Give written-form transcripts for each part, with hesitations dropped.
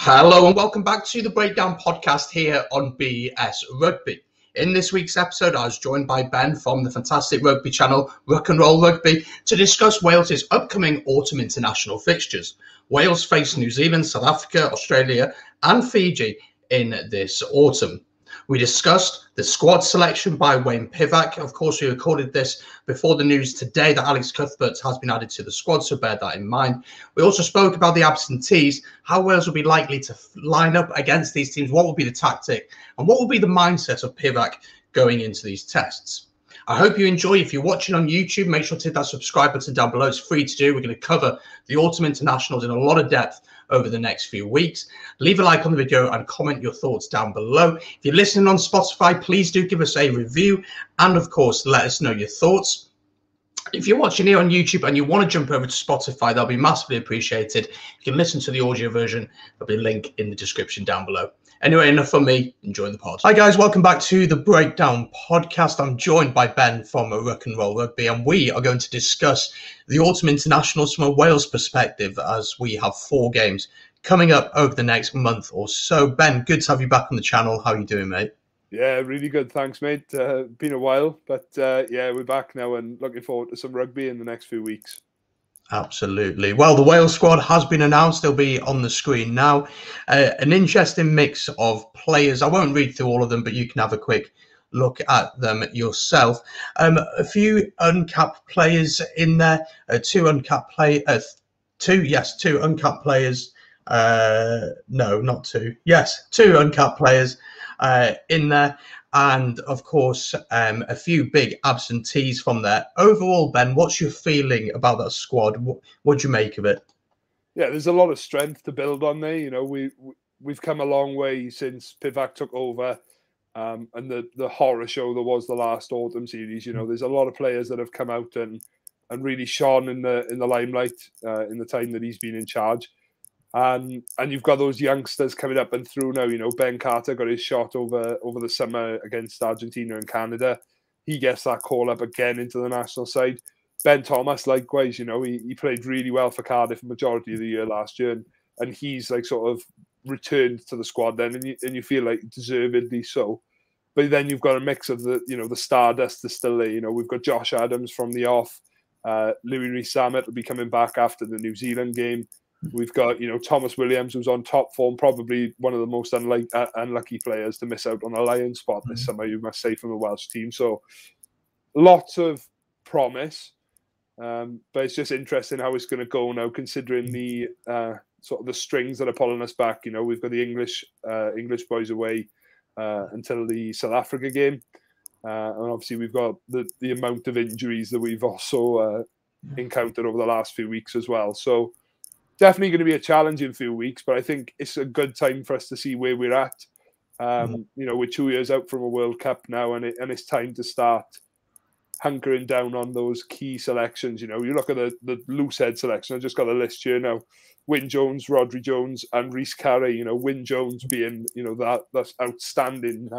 Hello and welcome back to the Breakdown podcast here on BS Rugby. In this week's episode, I was joined by Ben from the fantastic rugby channel Rock and Roll Rugby to discuss Wales's upcoming autumn international fixtures. Wales face New Zealand, South Africa, Australia and Fiji in this autumn. We discussed the squad selection by Wayne Pivac. Of course, we recorded this before the news today that Alex Cuthbert has been added to the squad, so bear that in mind. We also spoke about the absentees, how Wales will be likely to line up against these teams, what will be the tactic, and what will be the mindset of Pivac going into these tests. I hope you enjoy. If you're watching on YouTube, make sure to hit that subscribe button down below. It's free to do. We're going to cover the autumn internationals in a lot of depth over the next few weeks. Leave a like on the video and comment your thoughts down below. If you're listening on Spotify, please do give us a review and, of course, let us know your thoughts. If you're watching here on YouTube and you want to jump over to Spotify, that'll be massively appreciated. You can listen to the audio version. There'll be a link in the description down below. Anyway, enough from me. Enjoy the pod. Hi, guys. Welcome back to the Breakdown podcast. I'm joined by Ben from Rock and Roll Rugby, and we are going to discuss the autumn internationals from a Wales perspective as we have 4 games coming up over the next month or so. Ben, good to have you back on the channel. How are you doing, mate? Yeah, really good. Thanks, mate. Been a while, but yeah, we're back now and looking forward to some rugby in the next few weeks. Absolutely. Well, the Wales squad has been announced. They'll be on the screen now. An interesting mix of players. I won't read through all of them, but you can have a quick look at them yourself. A few uncapped players in there. Two uncapped players. Two uncapped players. No, not two. Yes, 2 uncapped players in there. And, of course, a few big absentees from there. Overall, Ben, what's your feeling about that squad? What do you make of it? Yeah, there's a lot of strength to build on there. You know, we've come a long way since Pivac took over, and the horror show that was the last autumn series. You know, there's a lot of players that have come out and really shone in the limelight in the time that he's been in charge. And you've got those youngsters coming up and through now. You know, Ben Carter got his shot over the summer against Argentina and Canada. He gets that call up again into the national side. Ben Thomas, likewise, you know, he played really well for Cardiff a majority of the year last year, and he's like sort of returned to the squad then, and you feel like deservedly so. But then you've got a mix of the stardust is still there. You know, we've got Josh Adams from the off. Louis Rees-Zammit will be coming back after the New Zealand game. We've got, Thomas Williams, who's on top form, probably one of the most unlucky players to miss out on a Lion spot this summer, you must say, from the Welsh team. So lots of promise, but it's just interesting how it's going to go now, considering the sort of the strings that are pulling us back. You know, we've got the English boys away until the South Africa game, and obviously we've got the amount of injuries that we've also encountered over the last few weeks as well. So definitely going to be a challenging few weeks, but I think it's a good time for us to see where we're at. We're 2 years out from a World Cup now, and it's time to start hunkering down on those key selections. You know, you look at the loose head selection. I just got a list here now: Wyn Jones, Rhodri Jones, and Rhys Carré. You know, Wyn Jones being that's outstanding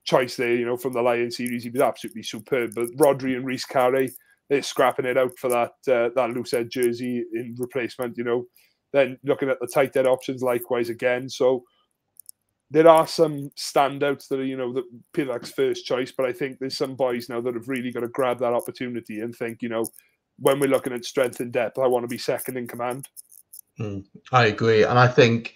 choice there. You know, from the Lion series, he was absolutely superb. But Rhodri and Rhys Carré, they're scrapping it out for that loose head jersey in replacement, you know. Then looking at the tight head options, likewise again. So there are some standouts that are, the Pivac's first choice, but I think there's some boys now that have really got to grab that opportunity and think, when we're looking at strength and depth, I want to be second in command. I agree. And I think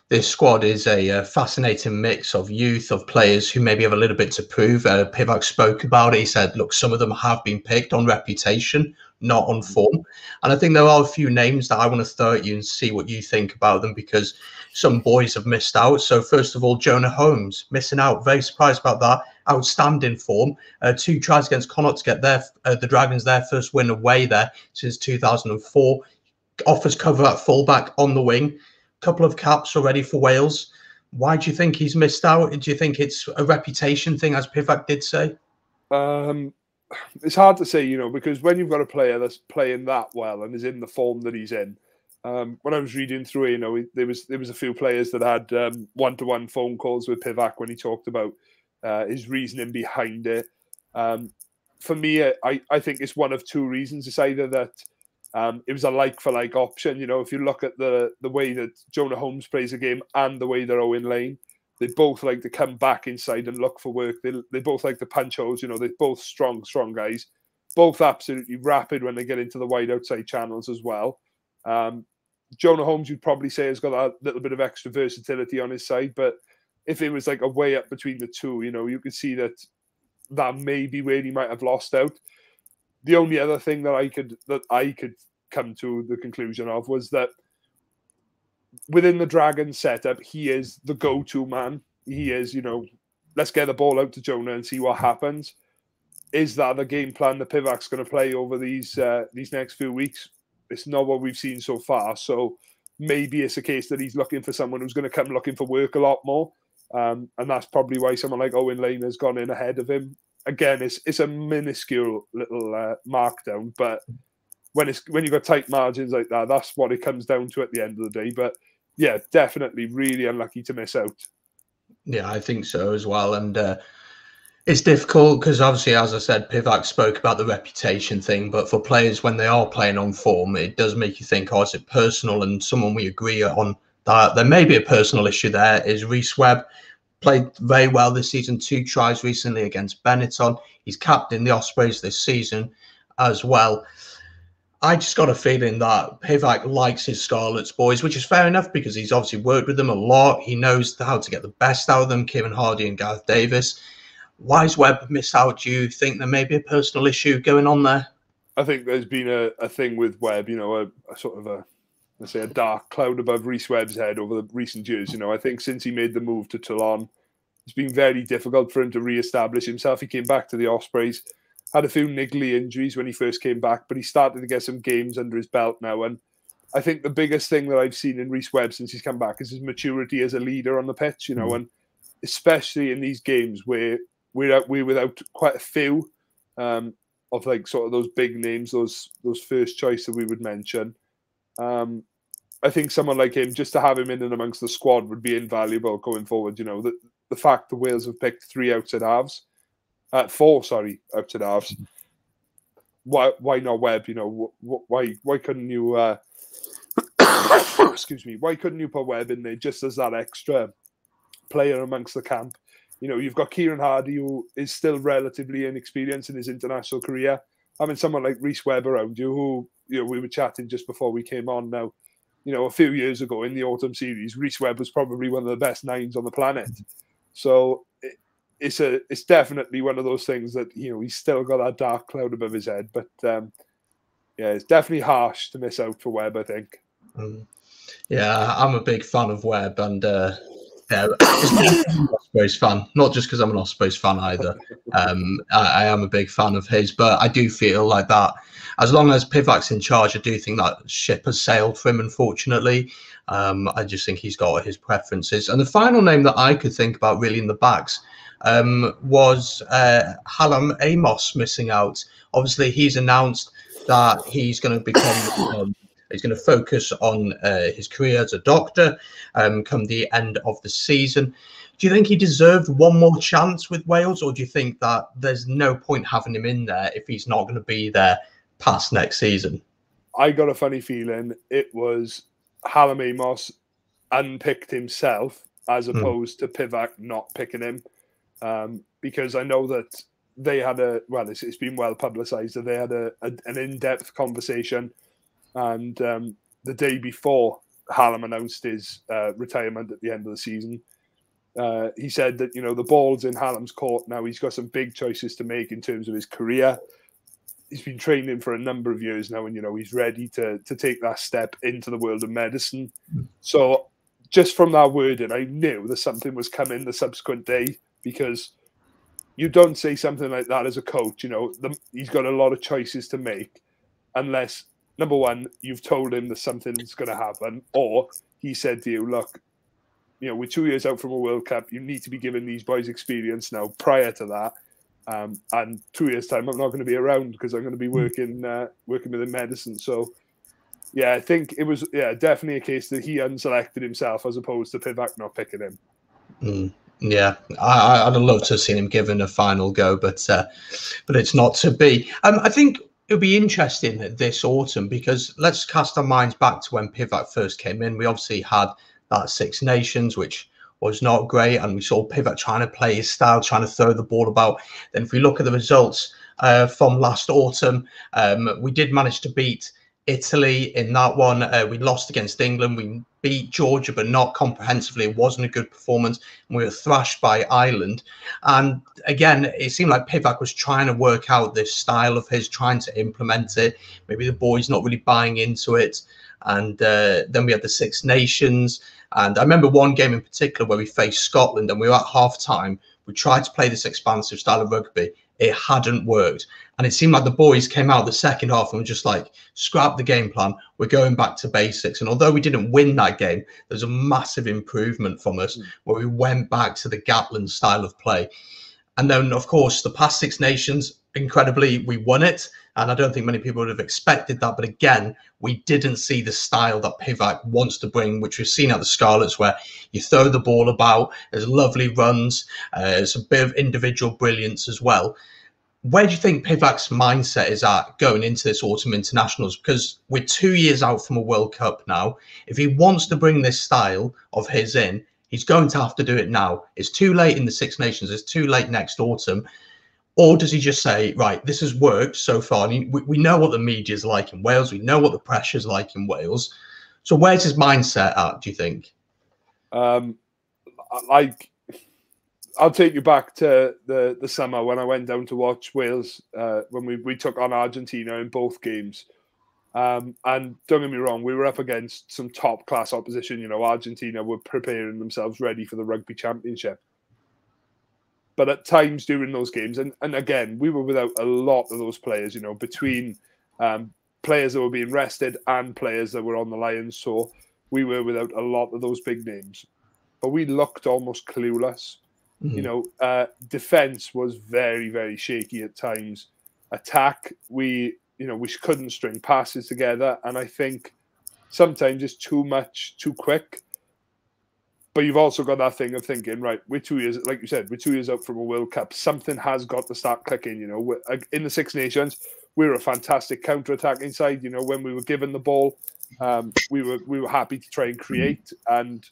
this squad is a fascinating mix of youth, of players who maybe have a little bit to prove. Pivac spoke about it. He said, look, some of them have been picked on reputation, not on form. And I think there are a few names that I want to throw at you and see what you think about them, because some boys have missed out. So first of all, Jonah Holmes, missing out. Very surprised about that. Outstanding form. 2 tries against Connacht to get the Dragons their first win away there since 2004. Offers cover at fullback on the wing. Couple of caps already for Wales. Why do you think he's missed out? Do you think it's a reputation thing, as Pivac did say? It's hard to say, because when you've got a player that's playing that well and is in the form that he's in, when I was reading through it, there was a few players that had one-to-one phone calls with Pivac when he talked about his reasoning behind it. For me, I think it's one of 2 reasons. It's either that It was a like-for-like option. You know, if you look at the way that Jonah Holmes plays a game and the way they're Owen Lane, they both like to come back inside and look for work. They both like to punch holes. You know, they're both strong guys. Both absolutely rapid when they get into the wide outside channels as well. Jonah Holmes, you'd probably say, has got a little bit of extra versatility on his side. But if it was like a way up between the two, you know, you could see that may be where he might have lost out. The only other thing that I could come to the conclusion of was that within the Dragons setup, he is the go-to man. He is, you know, let's get the ball out to Jonah and see what happens. Is that the game plan that Pivac's going to play over these next few weeks? It's not what we've seen so far. So maybe it's a case that he's looking for someone who's going to come looking for work a lot more. And that's probably why someone like Owen Lane has gone in ahead of him. Again, it's a minuscule little markdown, but when you've got tight margins like that, that's what it comes down to at the end of the day. But yeah, definitely really unlucky to miss out. Yeah, I think so as well. And it's difficult because obviously, as I said, Pivac spoke about the reputation thing, but for players when they are playing on form, it does make you think, oh, is it personal? And someone we agree on that there may be a personal issue there is Rhys Webb. Played very well this season, 2 tries recently against Benetton. He's captained the Ospreys this season as well. I just got a feeling that Pivac likes his Scarlets boys, which is fair enough because he's obviously worked with them a lot. He knows how to get the best out of them, Kieran Hardy and Gareth Davis. Why is Webb miss out? Do you think there may be a personal issue going on there? I think there's been a thing with Webb, you know, a sort of let's say a dark cloud above Rhys Webb's head over the recent years. You know, I think since he made the move to Toulon, it's been very difficult for him to re-establish himself. He came back to the Ospreys, had a few niggly injuries when he first came back, but he started to get some games under his belt now. And I think the biggest thing that I've seen in Rhys Webb since he's come back is his maturity as a leader on the pitch, you know, and especially in these games where we're without quite a few of like sort of those big names, those first choice that we would mention. I think someone like him, just to have him in and amongst the squad would be invaluable going forward. You know, the fact the Wales have picked 4 outside halves. Why not Webb? You know, why couldn't you? Excuse me. Why couldn't you put Webb in there just as that extra player amongst the camp? You know, you've got Kieran Hardy, who is still relatively inexperienced in his international career. Having someone like Rhys Webb around you, who, you know, we were chatting just before we came on now, you know, a few years ago in the autumn series, Rhys Webb was probably one of the best 9s on the planet. So it's definitely one of those things that, you know, he's still got that dark cloud above his head. But yeah, it's definitely harsh to miss out for Webb, I think. Yeah, I'm a big fan of Webb, and yeah, I'm an Ospreys fan, not just because I'm an Ospreys fan either. I am a big fan of his, but I do feel like that as long as Pivac's in charge, I do think that ship has sailed for him, unfortunately. I just think he's got his preferences. And the final name that I could think about really in the backs was Hallam Amos missing out. Obviously, he's announced that he's going to become... he's going to focus on his career as a doctor come the end of the season. Do you think he deserved one more chance with Wales, or do you think that there's no point having him in there if he's not going to be there past next season? I got a funny feeling it was Hallam Amos unpicked himself as opposed to Pivac not picking him, because I know that they had it's been well publicised that they had an in-depth conversation. And the day before Hallam announced his retirement at the end of the season, he said that, you know, the ball's in Hallam's court now. He's got some big choices to make in terms of his career. He's been training for a number of years now, and, you know, he's ready to take that step into the world of medicine. So just from that wording, I knew that something was coming the subsequent day, because you don't say something like that as a coach. You know, he's got a lot of choices to make unless... Number one, you've told him that something's going to happen, or he said to you, look, you know, we're 2 years out from a World Cup. You need to be giving these boys experience now prior to that. And 2 years' time, I'm not going to be around because I'm going to be working within medicine. So, yeah, I think it was, definitely a case that he unselected himself as opposed to Pivac not picking him. Yeah, I'd love to have seen him given a final go, but it's not to be. I think It'll be interesting this autumn because let's cast our minds back to when Pivac first came in. We obviously had that Six Nations, which was not great, and we saw Pivac trying to play his style, trying to throw the ball about. Then, if we look at the results from last autumn, we did manage to beat Italy in that one. We lost against England. We beat Georgia, but not comprehensively. It wasn't a good performance. And we were thrashed by Ireland. And again, it seemed like Pivac was trying to work out this style of his, trying to implement it. Maybe the boys not really buying into it. And then we had the Six Nations. And I remember one game in particular where we faced Scotland and we were at half time. We tried to play this expansive style of rugby. It hadn't worked. And it seemed like the boys came out the second half and were just like, scrap the game plan. We're going back to basics. And although we didn't win that game, there's a massive improvement from us where we went back to the Gatland style of play. And then, of course, the past Six Nations, incredibly, we won it. And I don't think many people would have expected that. But again, we didn't see the style that Pivac wants to bring, which we've seen at the Scarlets, where you throw the ball about, there's lovely runs, there's a bit of individual brilliance as well. Where do you think Pivac's mindset is at going into this autumn internationals? Because we're 2 years out from a World Cup now. If he wants to bring this style of his in, he's going to have to do it now. It's too late in the Six Nations. It's too late next autumn. Or does he just say, right, this has worked so far? And we know what the media is like in Wales. We know what the pressure is like in Wales. So where's his mindset at, do you think? I'll take you back to the summer when I went down to watch Wales when we took on Argentina in both games. And don't get me wrong, we were up against some top-class opposition. You know, Argentina were preparing themselves ready for the Rugby Championship. But at times during those games, and again, we were without a lot of those players, you know, between players that were being rested and players that were on the Lions. So we were without a lot of those big names. But we looked almost clueless. You know, defense was very, very shaky at times. Attack, we couldn't string passes together. And I think sometimes it's too much, too quick. But you've also got that thing of thinking, right, we're 2 years, like you said, we're 2 years out from a World Cup. Something has got to start clicking, you know. In the Six Nations, we were a fantastic counter-attacking side. You know, when we were given the ball, we were happy to try and create. And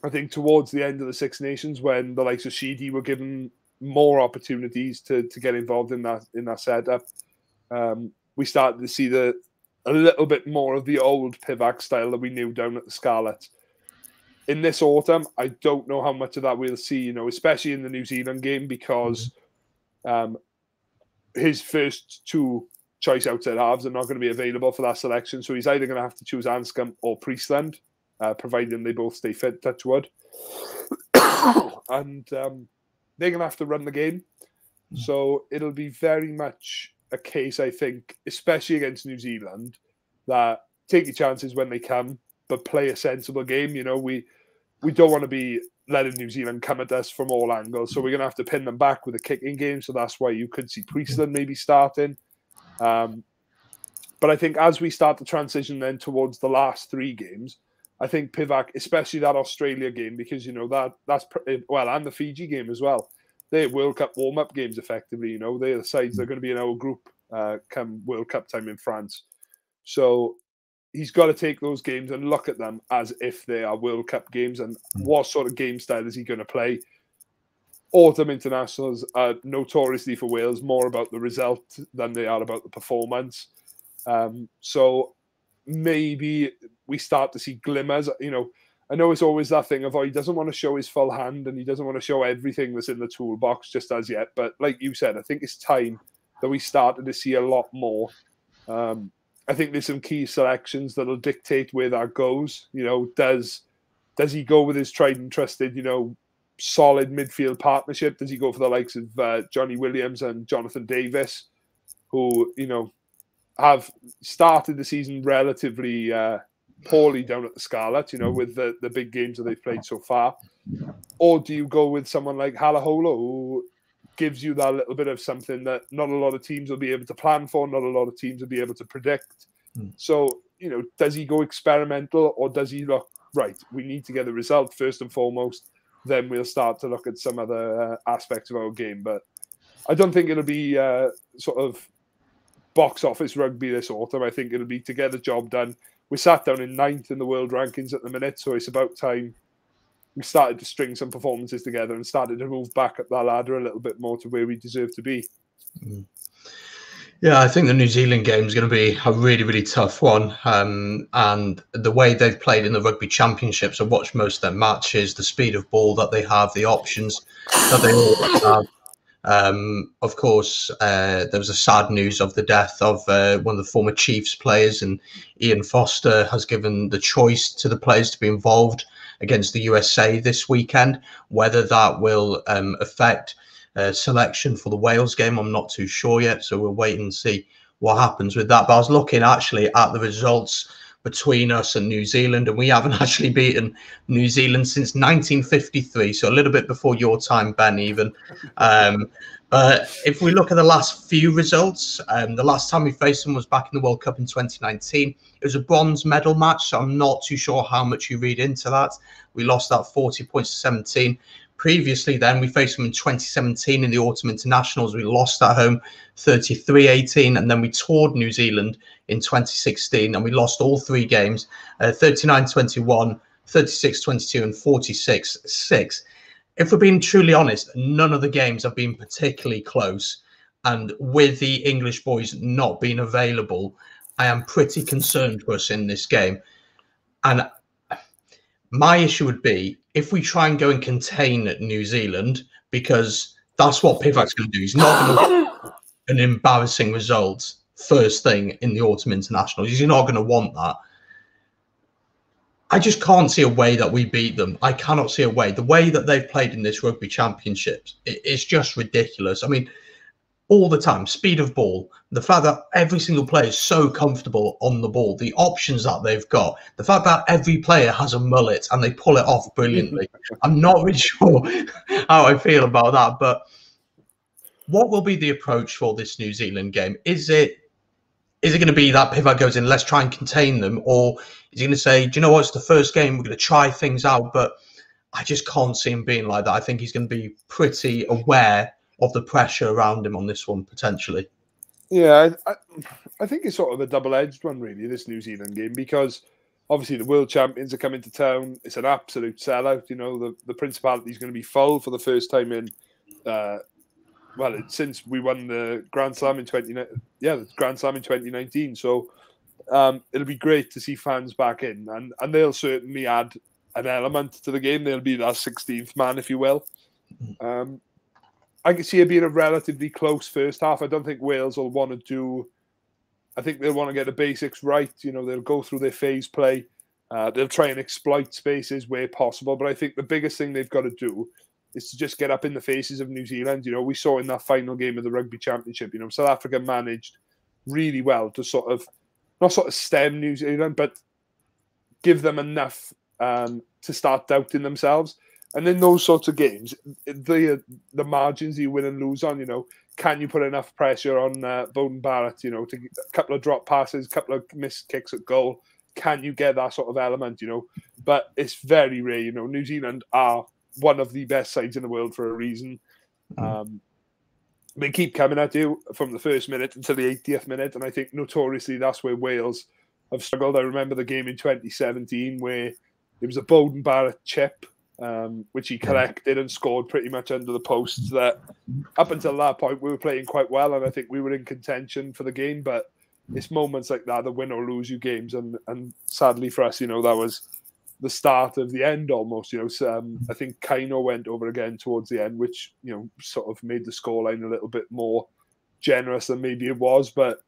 I think towards the end of the Six Nations, when the likes of Fiji were given more opportunities to get involved in that setup, we started to see a little bit more of the old Pivac style that we knew down at the Scarlets. In this autumn, I don't know how much of that we'll see, you know, especially in the New Zealand game, because his first two choice outside halves are not going to be available for that selection. So he's either going to have to choose Anscombe or Priestland, providing they both stay fit, touch wood. And they're going to have to run the game. So it'll be very much a case, I think, especially against New Zealand, that take your chances when they come, but play a sensible game. You know, we don't want to be letting New Zealand come at us from all angles. So we're going to have to pin them back with a kicking game. So that's why you could see Priestland maybe starting. But I think as we start to transition then towards the last three games, I think Pivac, especially that Australia game, because, you know, that's well, and the Fiji game as well. They're World Cup warm-up games, effectively. You know, they're the sides that are going to be in our group come World Cup time in France. So he's got to take those games and look at them as if they are World Cup games, and what sort of game style is he going to play. Autumn internationals are notoriously for Wales more about the result than they are about the performance. So maybe we start to see glimmers. You know, I know it's always that thing of, he doesn't want to show his full hand and he doesn't want to show everything that's in the toolbox just as yet. But like you said, I think it's time that we started to see a lot more. I think there's some key selections that'll dictate where that goes. You know, does he go with his tried and trusted, you know, solid midfield partnership? Does he go for the likes of Johnny Williams and Jonathan Davis, who, you know, have started the season relatively poorly down at the Scarlet, you know, with the big games that they've played so far? Or do you go with someone like Halahola, who gives you that little bit of something that not a lot of teams will be able to plan for, not a lot of teams will be able to predict? So, you know, does he go experimental, or does he look, right, we need to get the result first and foremost, then we'll start to look at some other aspects of our game? But I don't think it'll be sort of box office rugby this autumn. I think it'll be to get the job done. We sat down in 9th in the world rankings at the minute, so it's about time we started to string some performances together and started to move back up that ladder a little bit more to where we deserve to be. Yeah, I think the New Zealand game is going to be a really, really tough one. And the way they've played in the Rugby Championships, I've watched most of their matches, the speed of ball that they have, the options that they always have. Of course, there was a sad news of the death of one of the former Chiefs players, and Ian Foster has given the choice to the players to be involved against the USA this weekend. Whether that will affect selection for the Wales game, I'm not too sure yet, so we'll wait and see what happens with that. But I was looking actually at the results between us and New Zealand, and we haven't actually beaten New Zealand since 1953, so a little bit before your time, Ben, even. But if we look at the last few results, the last time we faced them was back in the World Cup in 2019. It was a bronze medal match, so I'm not too sure how much you read into that. We lost that 40 points to 17. Previously, then, we faced them in 2017 in the Autumn Internationals. We lost at home 33-18, and then we toured New Zealand in 2016, and we lost all three games, 39-21, 36-22, and 46-6. If we're being truly honest, none of the games have been particularly close, and with the English boys not being available, I am pretty concerned for us in this game. And my issue would be if we try and go and contain New Zealand, because that's what Pivac's going to do. He's not going to want an embarrassing result first thing in the Autumn Internationals. He's not going to want that. I just can't see a way that we beat them. I cannot see a way. The way that they've played in this Rugby Championships, it's just ridiculous. I mean, all the time, speed of ball, the fact that every single player is so comfortable on the ball, the options that they've got, the fact that every player has a mullet and they pull it off brilliantly. I'm not really sure how I feel about that, but what will be the approach for this New Zealand game? Is it going to be that Pivac goes in, let's try and contain them, or is he going to say, do you know what, it's the first game, we're going to try things out? But I just can't see him being like that. I think he's going to be pretty aware of the pressure around him on this one, potentially. Yeah, I think it's sort of a double-edged one, really, this New Zealand game, because obviously the world champions are coming to town. It's an absolute sellout. You know, the Principality is going to be full for the first time in, since we won the Grand Slam in 2019. So it'll be great to see fans back in, and they'll certainly add an element to the game. They'll be that 16th man, if you will. I can see it being a relatively close first half. I don't think Wales will want to do... I think they'll want to get the basics right. You know, they'll go through their phase play. They'll try and exploit spaces where possible. But I think the biggest thing they've got to do is to just get up in the faces of New Zealand. You know, we saw in that final game of the Rugby Championship, you know, South Africa managed really well to sort of, not sort of stem New Zealand, but give them enough to start doubting themselves. And in those sorts of games, the margins you win and lose on, you know, can you put enough pressure on Bowden Barrett, you know, to get a couple of drop passes, a couple of missed kicks at goal? Can you get that sort of element, you know? But it's very rare, you know. New Zealand are one of the best sides in the world for a reason. They keep coming at you from the first minute until the 80th minute, and I think notoriously that's where Wales have struggled. I remember the game in 2017 where it was a Bowden Barrett chip, which he collected and scored pretty much under the posts. That up until that point we were playing quite well, and I think we were in contention for the game. But it's moments like that that win or lose you games, and sadly for us, you know, that was the start of the end almost. You know, I think Kaino went over again towards the end, which, you know, sort of made the scoreline a little bit more generous than maybe it was. But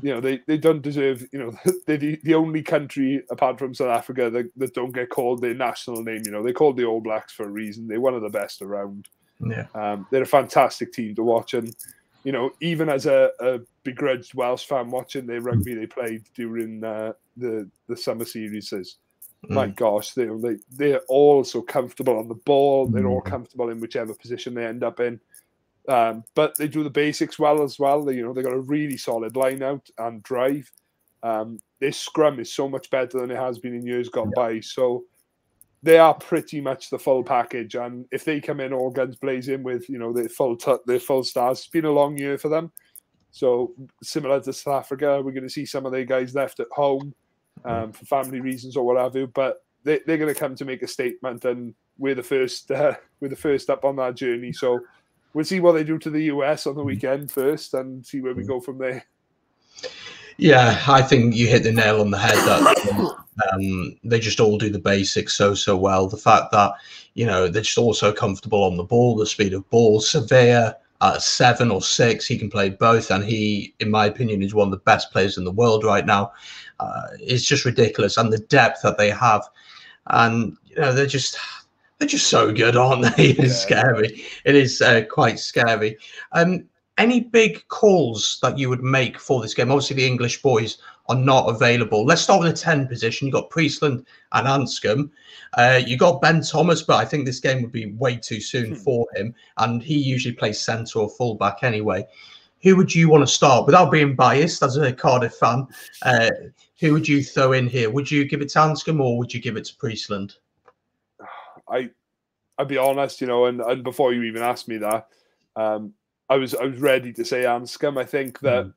you know, they don't deserve, you know, they're the only country apart from South Africa that don't get called their national name. You know, they're called the All Blacks for a reason. They're one of the best around. Yeah. They're a fantastic team to watch, and you know, even as a begrudged Welsh fan watching their rugby they played during the summer series, my gosh, they're all so comfortable on the ball. They're all comfortable in whichever position they end up in. But they do the basics well as well. They got a really solid line out and drive. Their scrum is so much better than it has been in years gone by. So they are pretty much the full package. And if they come in all guns blazing with, you know, their full stars, it's been a long year for them. So similar to South Africa, we're going to see some of their guys left at home for family reasons or what have you. But they're going to come to make a statement, and we're the first up on that journey. So we'll see what they do to the US on the weekend first, and see where we go from there. Yeah, I think you hit the nail on the head that they just all do the basics so well. The fact that, they're just all so comfortable on the ball, the speed of ball. Surveyor at 7 or 6, he can play both, and he, in my opinion, is one of the best players in the world right now. It's just ridiculous, and the depth that they have, and they're just so good, aren't they? It's scary. It is quite scary. Any big calls that you would make for this game? Obviously, the English boys are not available. Let's start with the 10 position. You've got Priestland and Anscombe. You got Ben Thomas, but I think this game would be way too soon for him. And he usually plays centre or fullback anyway. Who would you want to start? Without being biased, as a Cardiff fan, who would you throw in here? Would you give it to Anscombe or would you give it to Priestland? I'll be honest, and before you even asked me that, I was ready to say Anscombe. I think that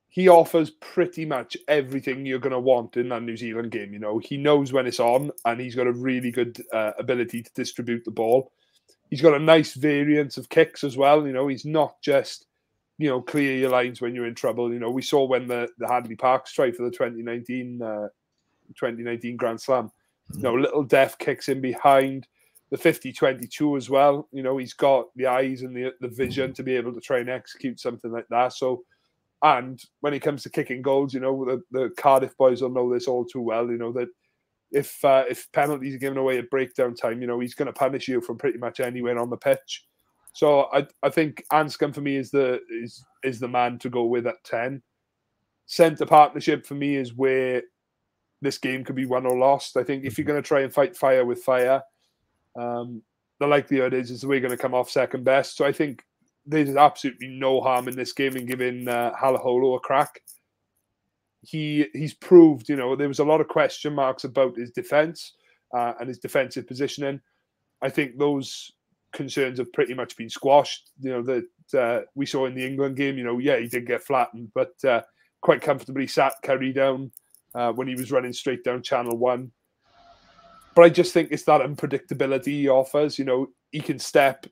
he offers pretty much everything you're going to want in that New Zealand game. He knows when it's on, and he's got a really good ability to distribute the ball. He's got a nice variance of kicks as well. He's not just, clear your lines when you're in trouble. We saw when the Hadley Parks try for the 2019 Grand Slam. Little deft kicks in behind. The 50-22 as well. He's got the eyes and the vision to be able to try and execute something like that. So, and when it comes to kicking goals, the Cardiff boys will know this all too well. That if penalties are given away at breakdown time, he's going to punish you from pretty much anywhere on the pitch. So I think Anscombe for me is the man to go with at 10. Centre partnership for me is where this game could be won or lost. I think if you're going to try and fight fire with fire, the likelihood is we're going to come off second best. So I think there's absolutely no harm in this game in giving Halaholo a crack. He's proved, there was a lot of question marks about his defence and his defensive positioning. I think those concerns have pretty much been squashed. That we saw in the England game. He did get flattened, but quite comfortably sat Curry down when he was running straight down Channel 1. But I just think it's that unpredictability he offers. He can step,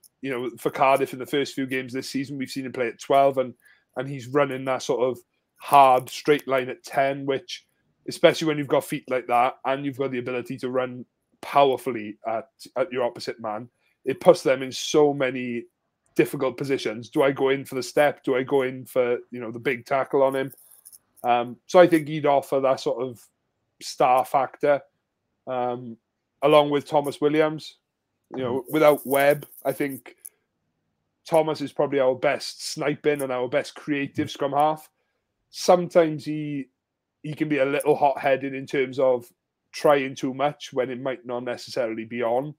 for Cardiff in the first few games this season, we've seen him play at 12 and he's running that sort of hard straight line at 10, which, especially when you've got feet like that and you've got the ability to run powerfully at your opposite man, it puts them in so many difficult positions. Do I go in for the step? Do I go in for, the big tackle on him? So I think he'd offer that sort of star factor. Along with Thomas Williams, without Webb, I think Thomas is probably our best sniping and our best creative scrum half. Sometimes he can be a little hot-headed in terms of trying too much when it might not necessarily be on.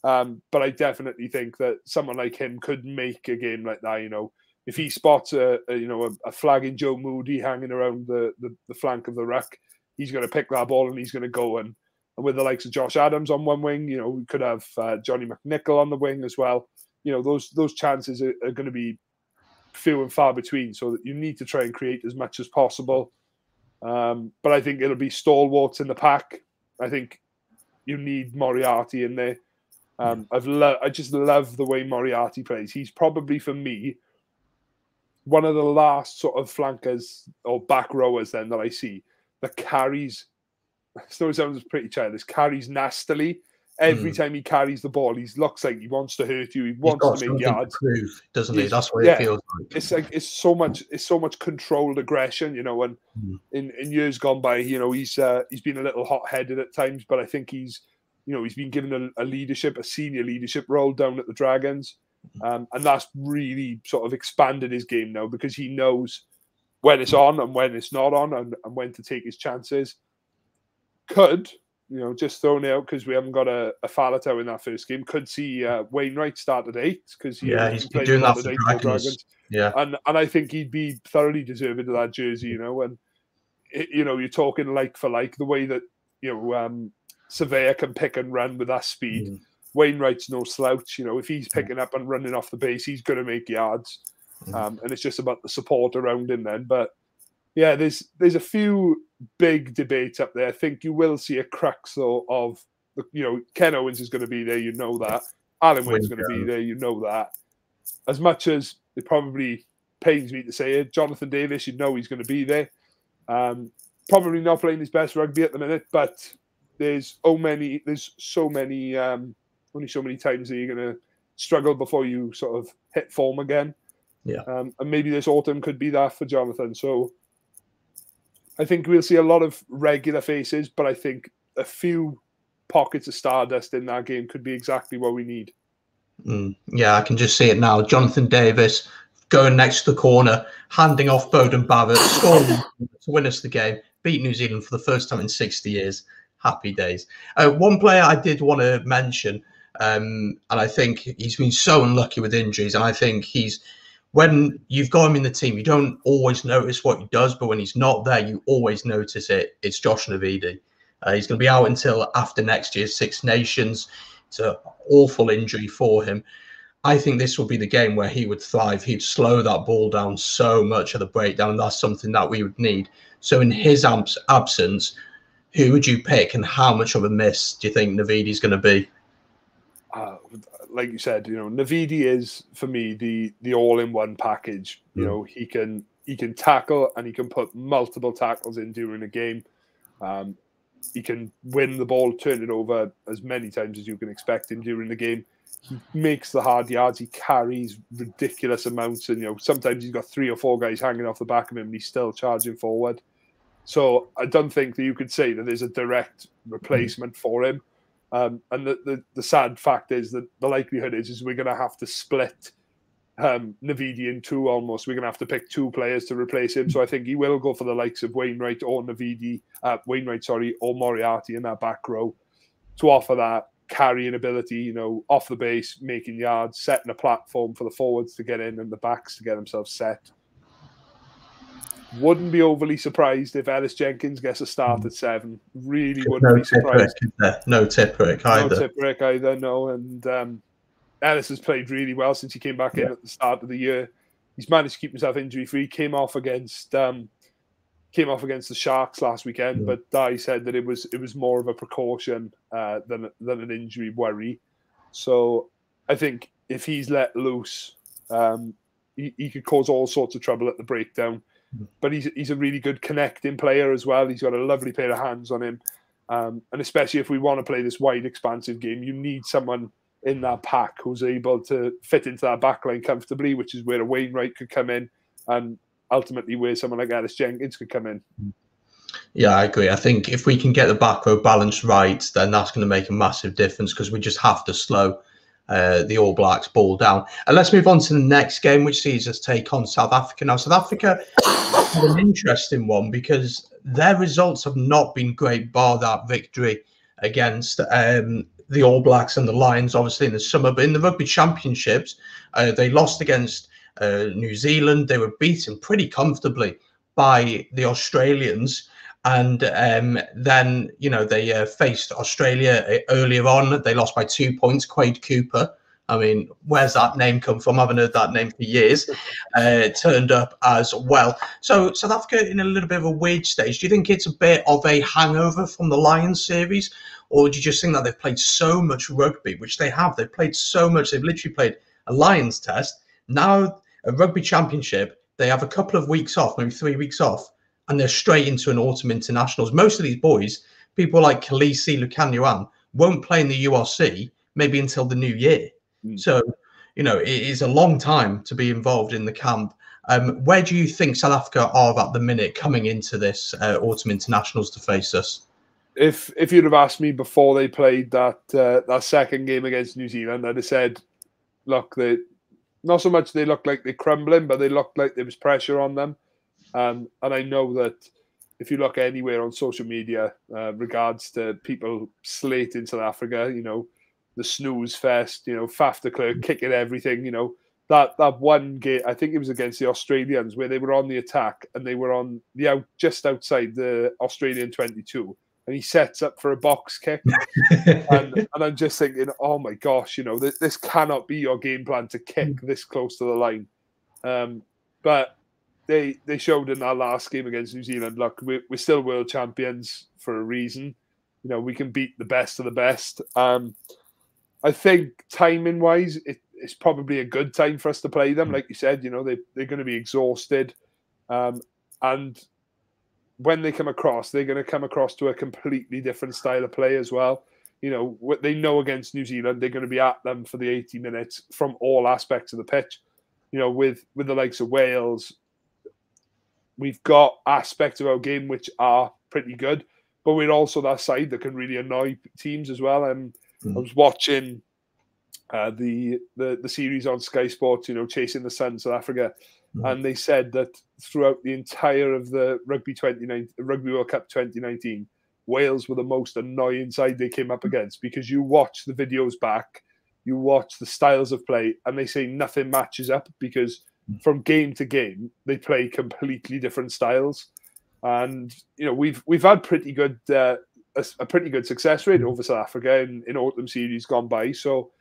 But I definitely think that someone like him could make a game like that. If he spots a flagging Joe Moody hanging around the flank of the ruck, he's going to pick that ball and he's going to go and with the likes of Josh Adams on one wing, we could have Johnny McNichol on the wing as well. Those chances are going to be few and far between, so that you need to try and create as much as possible. But I think it'll be stalwarts in the pack. I think you need Moriarty in there. I just love the way Moriarty plays. He's probably, for me, one of the last sort of flankers or back rowers then that I see that carries. Still sounds pretty childish. Carries nastily every time he carries the ball. He looks like he wants to hurt you. He wants to make yards. To prove, doesn't he? That's what it feels like. It's so much controlled aggression, And in years gone by, he's been a little hot-headed at times, but I think he's been given a senior leadership role down at the Dragons, and that's really sort of expanded his game now because he knows when it's on and when it's not on, and when to take his chances. Could, just thrown out because we haven't got a Falatau in that first game, could see Wainwright start at 8 because he's been doing that for Dragons. Yeah, and I think he'd be thoroughly deserving of that jersey, and you're talking like for like the way that Surveyor can pick and run with that speed. Wainwright's no slouch. If he's picking up and running off the base, he's going to make yards. and it's just about the support around him then. But yeah, there's a few big debates up there. I think you will see a crux though of Ken Owens is going to be there, that. Alan Wynne's going to be there, that. As much as it probably pains me to say it, Jonathan Davis, he's going to be there. Probably not playing his best rugby at the minute, but there's so many only so many times that you're going to struggle before you sort of hit form again. Yeah. And maybe this autumn could be that for Jonathan. So I think we'll see a lot of regular faces, but I think a few pockets of stardust in that game could be exactly what we need. Yeah, I can just see it now. Jonathan Davis going next to the corner, handing off Bowden Barrett, scoring to win us the game, beat New Zealand for the first time in 60 years. Happy days. One player I did want to mention, and I think he's been so unlucky with injuries, and I think when you've got him in the team, you don't always notice what he does, but when he's not there, you always notice it. It's Josh Navidi. He's going to be out until after next year's Six Nations. It's an awful injury for him. I think this will be the game where he would thrive. He'd slow that ball down so much at the breakdown, and that's something that we would need. So in his absence, who would you pick, and how much of a miss do you think Navidi's going to be? Like you said, Navidi is for me the all-in-one package. He can tackle, and he can put multiple tackles in during a game. He can win the ball, turn it over as many times as you can expect him during the game. He makes the hard yards. He carries ridiculous amounts, and sometimes he's got 3 or 4 guys hanging off the back of him, and he's still charging forward. So I don't think that you could say that there's a direct replacement for him. And the sad fact is that the likelihood is we're going to have to split Navidi in two almost. We're going to have to pick 2 players to replace him. So I think he will go for the likes of Wainwright or Moriarty in that back row to offer that carrying ability, off the base, making yards, setting a platform for the forwards to get in and the backs to get themselves set. Wouldn't be overly surprised if Ellis Jenkins gets a start at 7. Really wouldn't be surprised. No Tipuric either. No Tipuric either, no. And Ellis has played really well since he came back in at the start of the year. He's managed to keep himself injury-free. Came off against the Sharks last weekend, but Dai said that it was more of a precaution than an injury worry. So I think if he's let loose, he could cause all sorts of trouble at the breakdown. But he's a really good connecting player as well. He's got a lovely pair of hands on him. And especially if we want to play this wide, expansive game, you need someone in that pack who's able to fit into that backline comfortably, which is where a Wainwright could come in, and ultimately where someone like Ellis Jenkins could come in. Yeah, I agree. I think if we can get the back row balance right, then that's going to make a massive difference, because we just have to slow the All Blacks ball down. And let's move on to the next game, which sees us take on South Africa. Now, South Africa had an interesting one because their results have not been great, bar that victory against the All Blacks and the Lions, obviously, in the summer. But in the Rugby Championships, they lost against New Zealand. They were beaten pretty comfortably by the Australians. And then, they faced Australia earlier on. They lost by 2 points. Quade Cooper. I mean, where's that name come from? I haven't heard that name for years. Turned up as well. So South Africa in a little bit of a weird stage. Do you think it's a bit of a hangover from the Lions series? Or do you just think that they've played so much rugby, which they have? They've played so much. They've literally played a Lions test. Now, a Rugby Championship, they have a couple of weeks off, maybe 3 weeks off, and they're straight into an autumn internationals. Most of these boys, people like Khaleesi Lukanyuan, won't play in the URC maybe until the new year. So, it is a long time to be involved in the camp. Where do you think South Africa are at the minute coming into this autumn internationals to face us? If you'd have asked me before they played that second game against New Zealand, I'd have said, look, not so much they looked like they're crumbling, but they looked like there was pressure on them. And I know that if you look anywhere on social media regards to people slating South Africa, the snooze fest, Faf de Klerk kicking everything, that one game, I think it was against the Australians, where they were on the attack and they were on just outside the Australian 22. And he sets up for a box kick. and I'm just thinking, oh my gosh, this cannot be your game plan to kick this close to the line. But they showed in our last game against New Zealand, look, we're still world champions for a reason. You know, we can beat the best of the best. I think timing-wise, it's probably a good time for us to play them. Like you said, you know, they're going to be exhausted. And when they come across, they're going to come across to a completely different style of play as well. You know, what they know against New Zealand, they're going to be at them for the 80 minutes from all aspects of the pitch. You know, with the likes of Wales, we've got aspects of our game which are pretty good, but we're also that side that can really annoy teams as well. And I was watching the series on Sky Sports, you know, Chasing the Sun, South Africa, and they said that throughout the entire of the Rugby World Cup 2019, Wales were the most annoying side they came up against, because you watch the videos back, you watch the styles of play, and they say nothing matches up, because from game to game they play completely different styles. And you know, we've had pretty good a pretty good success rate over South Africa in autumn series gone by. So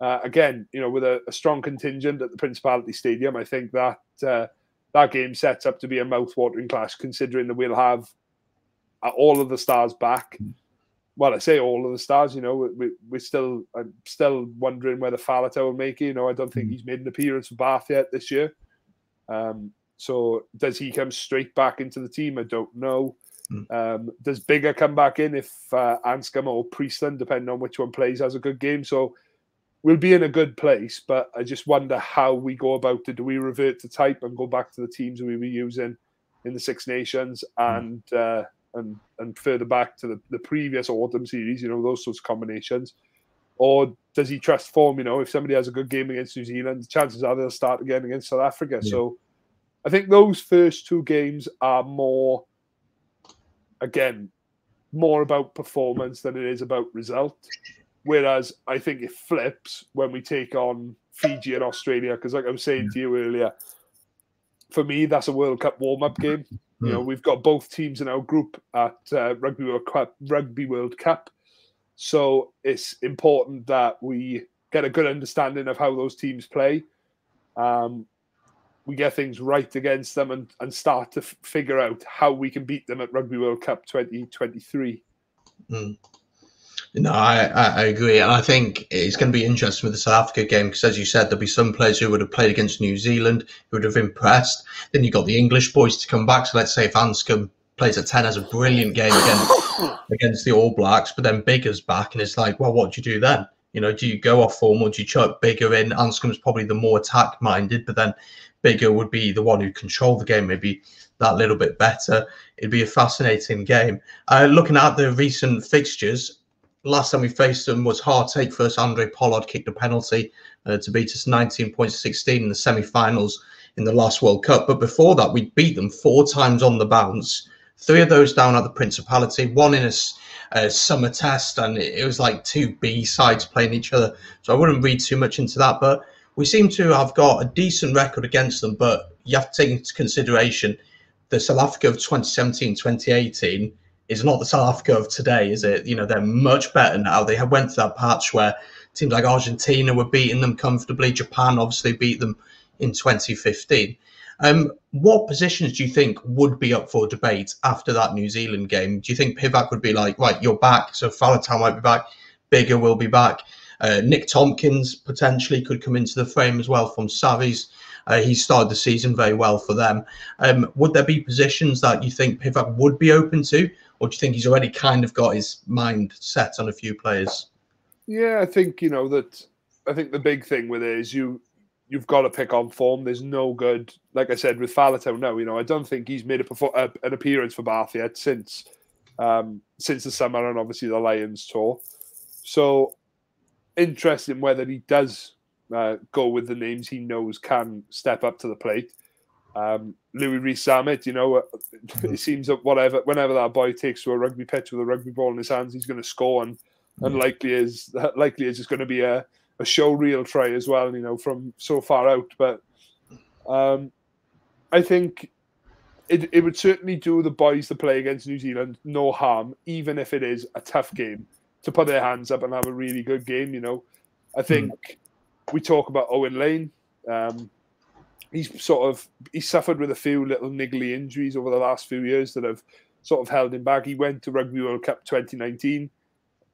again, you know, with a strong contingent at the Principality Stadium, I think that that game sets up to be a mouth-watering clash, considering that we'll have all of the stars back. Well, I say all of the stars, you know, I'm still wondering whether Faletau will make it. You know, I don't think he's made an appearance for Bath yet this year. So does he come straight back into the team? I don't know. Does Bigger come back in if Anscombe or Priestland, depending on which one plays, has a good game? So we'll be in a good place, but I just wonder how we go about it. Do we revert to type and go back to the teams we were using in the Six Nations and further back to the previous autumn series, you know, those sorts of combinations? Or does he trust form? You know, if somebody has a good game against New Zealand, chances are they'll start again against South Africa. Yeah. So I think those first two games are more about performance than it is about result. Whereas I think it flips when we take on Fiji and Australia, because like I was saying to you earlier, for me, that's a World Cup warm-up game. You know, we've got both teams in our group at Rugby World Cup. So it's important that we get a good understanding of how those teams play. We get things right against them and start to figure out how we can beat them at Rugby World Cup 2023. No, I agree. And I think it's going to be interesting with the South Africa game, because as you said, there'll be some players who would have played against New Zealand who would have impressed. Then you've got the English boys to come back. So let's say if Anscombe plays at 10, has a brilliant game against the All Blacks, but then Bigger's back, and it's like, well, what do you do then? You know, do you go off form or do you chuck Bigger in? Anscombe's probably the more attack-minded, but then Bigger would be the one who controlled the game, maybe that little bit better. It'd be a fascinating game. Looking at the recent fixtures, last time we faced them was Heartache versus Andre Pollard, kicked a penalty to beat us 19-16 in the semi-finals in the last World Cup. But before that, we beat them 4 times on the bounce, 3 of those down at the Principality, 1 in a summer test, and it was like 2 B sides playing each other. So I wouldn't read too much into that, but we seem to have got a decent record against them. But you have to take into consideration the South Africa of 2017, 2018 is not the South Africa of today, is it? You know, they're much better now. They went to that patch where teams like Argentina were beating them comfortably. Japan obviously beat them in 2015. What positions do you think would be up for debate after that New Zealand game? Do you think Pivac would be like, right, you're back, so Faletau might be back, Bigger will be back, Nick Tompkins potentially could come into the frame as well from Savis. He started the season very well for them. Would there be positions that you think Pivac would be open to, or do you think he's already kind of got his mind set on a few players? Yeah, I think, you know, I think the big thing with it is you've got to pick on form. There's no good, like I said, with Faletau now, you know, I don't think he's made an appearance for Bath yet since the summer and obviously the Lions tour. So interesting whether he does go with the names he knows can step up to the plate. Louis Rees-Zammit, you know, it seems that whenever that boy takes to a rugby pitch with a rugby ball in his hands, he's going to score, and likely is just going to be a show reel try as well, you know, from so far out. But I think it would certainly do the boys that play against New Zealand no harm, even if it is a tough game, to put their hands up and have a really good game, you know. I think we talk about Owen Lane. he's suffered with a few little niggly injuries over the last few years that have sort of held him back. He went to Rugby World Cup 2019,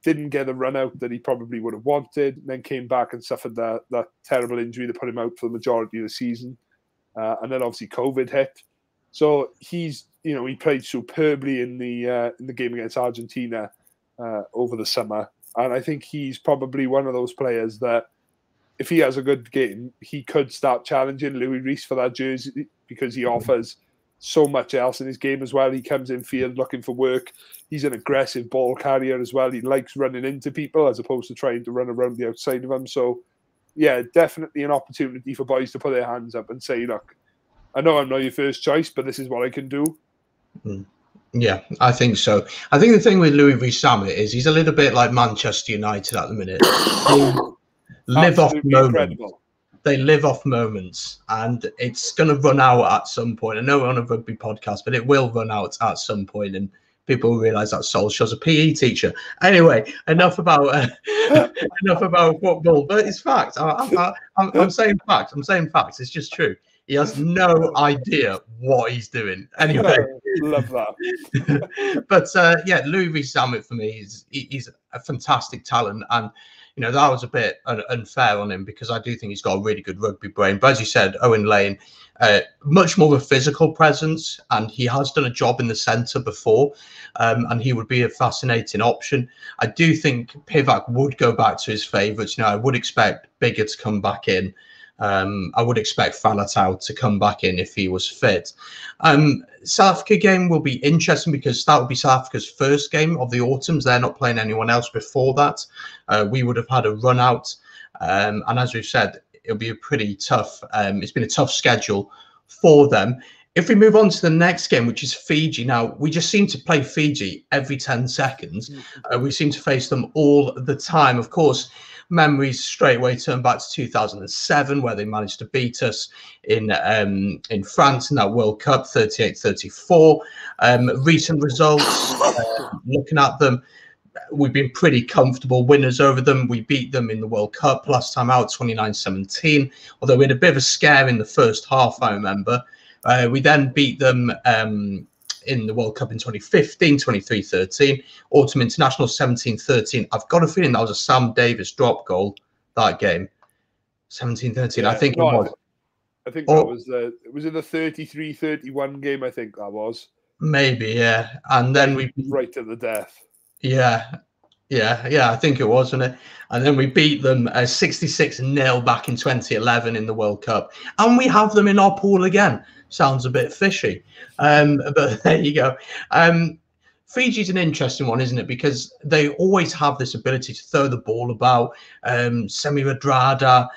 didn't get the run out that he probably would have wanted, then came back and suffered that terrible injury that put him out for the majority of the season. And then obviously COVID hit. So he played superbly in the game against Argentina over the summer. And I think he's probably one of those players that if he has a good game, he could start challenging Louis Rees for that jersey because he offers so much else in his game as well. He comes in field looking for work. He's an aggressive ball carrier as well. He likes running into people as opposed to trying to run around the outside of them. So, yeah, definitely an opportunity for boys to put their hands up and say, look, I know I'm not your first choice, but this is what I can do. Yeah, I think so. I think the thing with Louis Rees-Zammit is he's a little bit like Manchester United at the minute. Live off moments. Incredible. They live off moments, and it's going to run out at some point. I know we're on a rugby podcast, but it will run out at some point, and people will realise that Solskjaer's a PE teacher. Anyway, enough about football, but it's fact. I'm saying facts. I'm saying facts. It's just true. He has no idea what he's doing. Anyway, love that. But yeah, Louis Rees-Zammit for me he's a fantastic talent, and that was a bit unfair on him because I do think he's got a really good rugby brain. But as you said, Owen Lane, much more of a physical presence, and he has done a job in the centre before, and he would be a fascinating option. I do think Pivac would go back to his favourites. I would expect Bigger to come back in. I would expect Falatau to come back in if he was fit. South Africa game will be interesting because that will be South Africa's first game of the autumns. They're not playing anyone else before that. We would have had a run out. And as we've said, it'll be a pretty tough, it's been a tough schedule for them. If we move on to the next game, which is Fiji. Now, we just seem to play Fiji every 10 seconds. We seem to face them all the time. Of course, memories straight away turn back to 2007, where they managed to beat us in France in that World Cup, 38-34. Recent results, looking at them, we've been pretty comfortable winners over them. We beat them in the World Cup last time out, 29-17, although we had a bit of a scare in the first half, I remember. We then beat them in the World Cup in 2015, 23-13, Autumn International 17-13. I've got a feeling that was a Sam Davis drop goal, that game, 17-13. Yeah, I think it was. I think that was it was in the 33-31 game, I think that was. Maybe, yeah. And then we... Right to the death. Yeah, I think it was, wasn't it? And then we beat them 66-0 back in 2011 in the World Cup. And we have them in our pool again. Sounds a bit fishy. But there you go. Fiji's an interesting one, isn't it? Because they always have this ability to throw the ball about. Semi Radradra,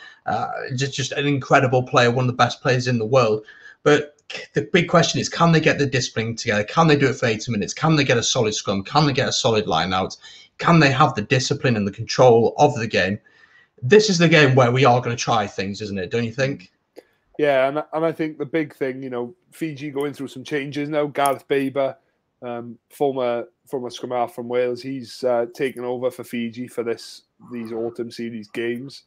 just an incredible player, one of the best players in the world. But the big question is, can they get the discipline together? Can they do it for 80 minutes? Can they get a solid scrum? Can they get a solid line out? Can they have the discipline and the control of the game? This is the game where we are going to try things, isn't it? Don't you think? Yeah, and I think the big thing, Fiji going through some changes now. Gareth Baber, former scrum half from Wales, he's taken over for Fiji for these autumn series games.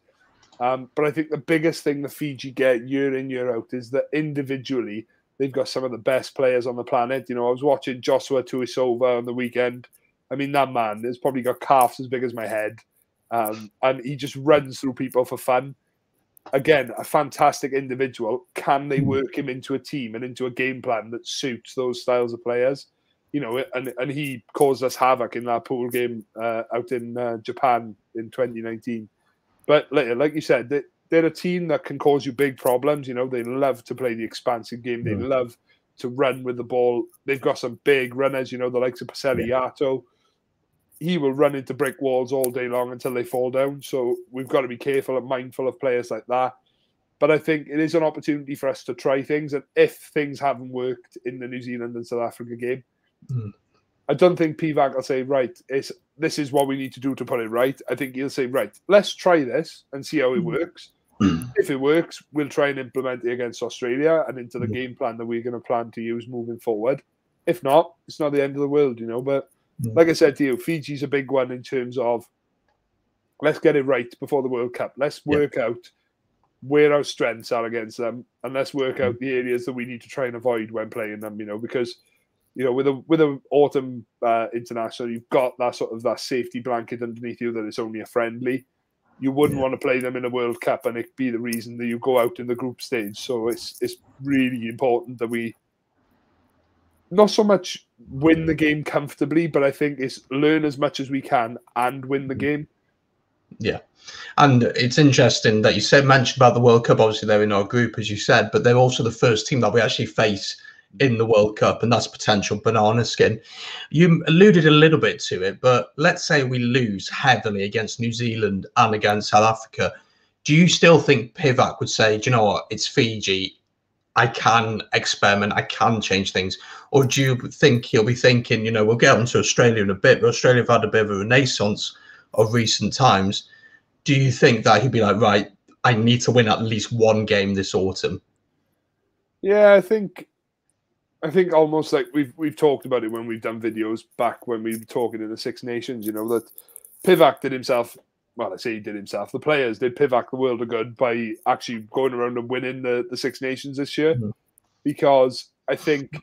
But I think the biggest thing the Fiji get year in, year out is that individually they've got some of the best players on the planet. I was watching Joshua Tuisova on the weekend. I mean, that man has probably got calves as big as my head. And he just runs through people for fun. Again, a fantastic individual. Can they work him into a team and into a game plan that suits those styles of players? And he caused us havoc in that pool game out in Japan in 2019. But like you said, they're a team that can cause you big problems. They love to play the expansive game. They love to run with the ball. They've got some big runners, the likes of Paseli Yato. He will run into brick walls all day long until they fall down. So we've got to be careful and mindful of players like that. But I think it is an opportunity for us to try things. And if things haven't worked in the New Zealand and South Africa game, I don't think Pivac will say, right, this is what we need to do to put it right. I think he'll say, right, let's try this and see how it works. If it works, we'll try and implement it against Australia and into the game plan that we're going to plan to use moving forward. If not, it's not the end of the world, But like I said to you, Fiji's a big one in terms of let's get it right before the World Cup. Let's work out where our strengths are against them, and let's work out the areas that we need to try and avoid when playing them. Because with a autumn international, you've got that sort of that safety blanket underneath you that it's only a friendly. You wouldn't want to play them in a World Cup and it be the reason that you go out in the group stage. So it's really important that we not so much win the game comfortably, but I think it's learn as much as we can and win the game. Yeah. And it's interesting that you mentioned about the World Cup. Obviously, they're in our group, as you said, but they're also the first team that we actually face in the World Cup, and that's potential banana skin. You alluded a little bit to it, but let's say we lose heavily against New Zealand and against South Africa. Do you still think Pivac would say, do you know what, it's Fiji, I can experiment, I can change things? Or do you think he'll be thinking, we'll get on to Australia in a bit, but Australia have had a bit of a renaissance of recent times. Do you think that he'd be like, right, I need to win at least one game this autumn? Yeah, I think almost like we've talked about it when we've done videos back when we were talking in the Six Nations, that Pivac did himself, well, I say he did himself, the players did Pivac the world of good by actually going around and winning the Six Nations this year. Mm-hmm. Because I think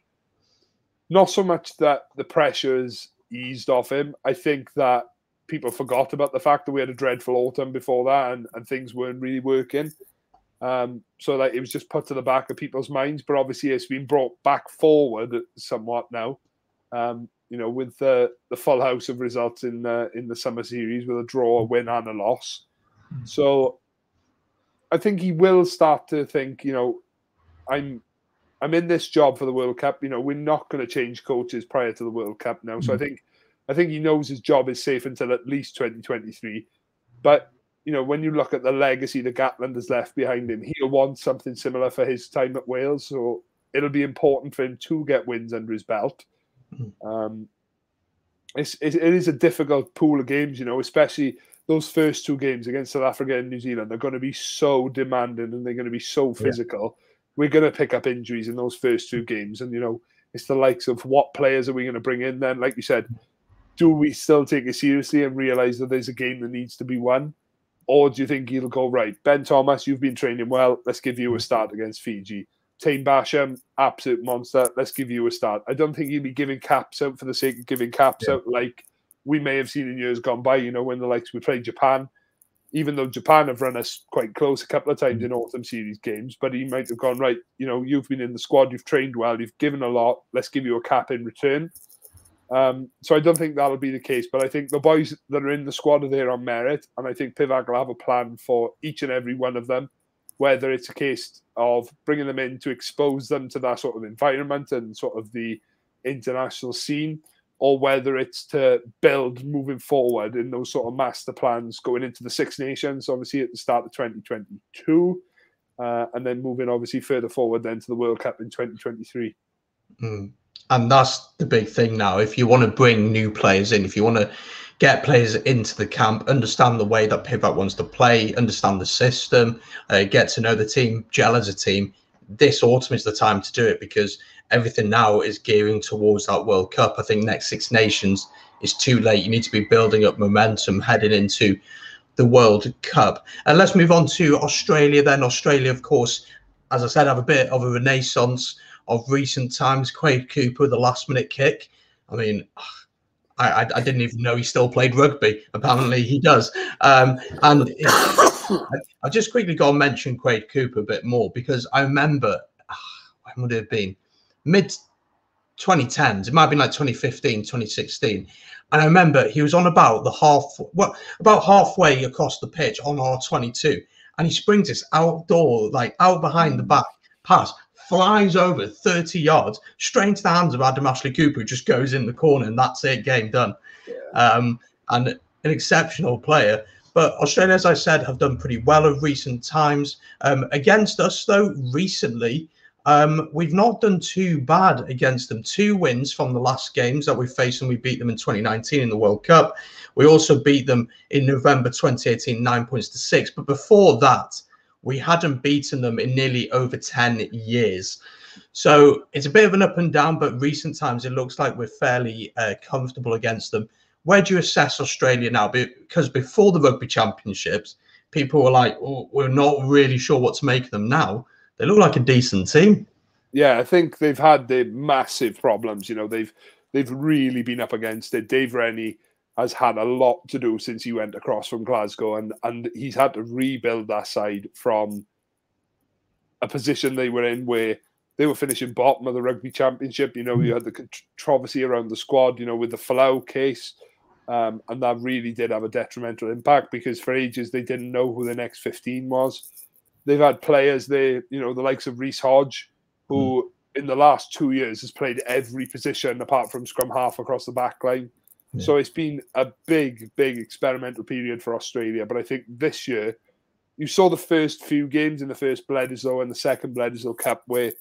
not so much that the pressure is eased off him, I think that people forgot about the fact that we had a dreadful autumn before that and things weren't really working. So that it was just put to the back of people's minds. But obviously it's been brought back forward somewhat now, with the full house of results in the summer series with a draw, a win and a loss. So I think he will start to think, I'm in this job for the World Cup. We're not going to change coaches prior to the World Cup now. So I think he knows his job is safe until at least 2023. But, when you look at the legacy that Gatland has left behind him, he'll want something similar for his time at Wales. So it'll be important for him to get wins under his belt. It is a difficult pool of games, especially those first two games against South Africa and New Zealand. They're going to be so demanding and they're going to be so physical. Yeah. We're going to pick up injuries in those first two games. And, it's the likes of what players are we going to bring in then? Like you said, do we still take it seriously and realise that there's a game that needs to be won? Or do you think he'll go, right, Ben Thomas, you've been training well. Let's give you a start against Fiji. Tane Basham, absolute monster. Let's give you a start. I don't think he'll be giving caps out for the sake of giving caps out like we may have seen in years gone by, when the likes we played Japan, even though Japan have run us quite close a couple of times in autumn series games, but he might have gone, right, you've been in the squad, you've trained well, you've given a lot, let's give you a cap in return. So I don't think that'll be the case, but I think the boys that are in the squad are there on merit, and I think Pivac will have a plan for each and every one of them, whether it's a case of bringing them in to expose them to that sort of environment and sort of the international scene, or whether it's to build moving forward in those sort of master plans going into the Six Nations, obviously at the start of 2022, and then moving obviously further forward then to the World Cup in 2023. And that's the big thing now. If you want to bring new players in, if you want to get players into the camp, understand the way that Pivac wants to play, understand the system, get to know the team, gel as a team, this autumn is the time to do it, because everything now is gearing towards that World Cup. I think next Six Nations is too late. You need to be building up momentum heading into the World Cup. And let's move on to Australia then. Australia, of course, as I said, have a bit of a renaissance of recent times. Quade Cooper with a last-minute kick. I mean, I didn't even know he still played rugby. Apparently he does. And I just quickly got to mention Quade Cooper a bit more, because I remember, when would it have been? Mid-2010s. It might have been like 2015, 2016. And I remember he was on about halfway across the pitch on R22. And he springs this outdoor, like out behind the back pass, flies over 30 yards, straight into the hands of Adam Ashley Cooper, who just goes in the corner, and that's it, game done. Yeah. And an exceptional player. But Australia, as I said, have done pretty well of recent times. Against us, though, recently, we've not done too bad against them. 2 wins from the last games that we faced, and we beat them in 2019 in the World Cup. We also beat them in November 2018, 9 points to 6. But before that, we hadn't beaten them in nearly over 10 years. So it's a bit of an up and down, but recent times it looks like we're fairly comfortable against them. Where do you assess Australia now? Because before the Rugby Championships, people were like, oh, we're not really sure what to make of them. Now they look like a decent team. Yeah, I think they've had the massive problems. You know, they've really been up against it. Dave Rennie has had a lot to do since he went across from Glasgow, and he's had to rebuild that side from a position they were in where they were finishing bottom of the Rugby Championship. You know, you had the controversy around the squad, you know, with the Folau case, and that really did have a detrimental impact because for ages they didn't know who the next 15 was. They've had players there, you know, the likes of Reece Hodge, who in the last 2 years has played every position apart from scrum half across the back line. Yeah. So it's been a big, big experimental period for Australia. But I think this year, you saw the first few games in the first Bledisloe and the second Bledisloe Cup where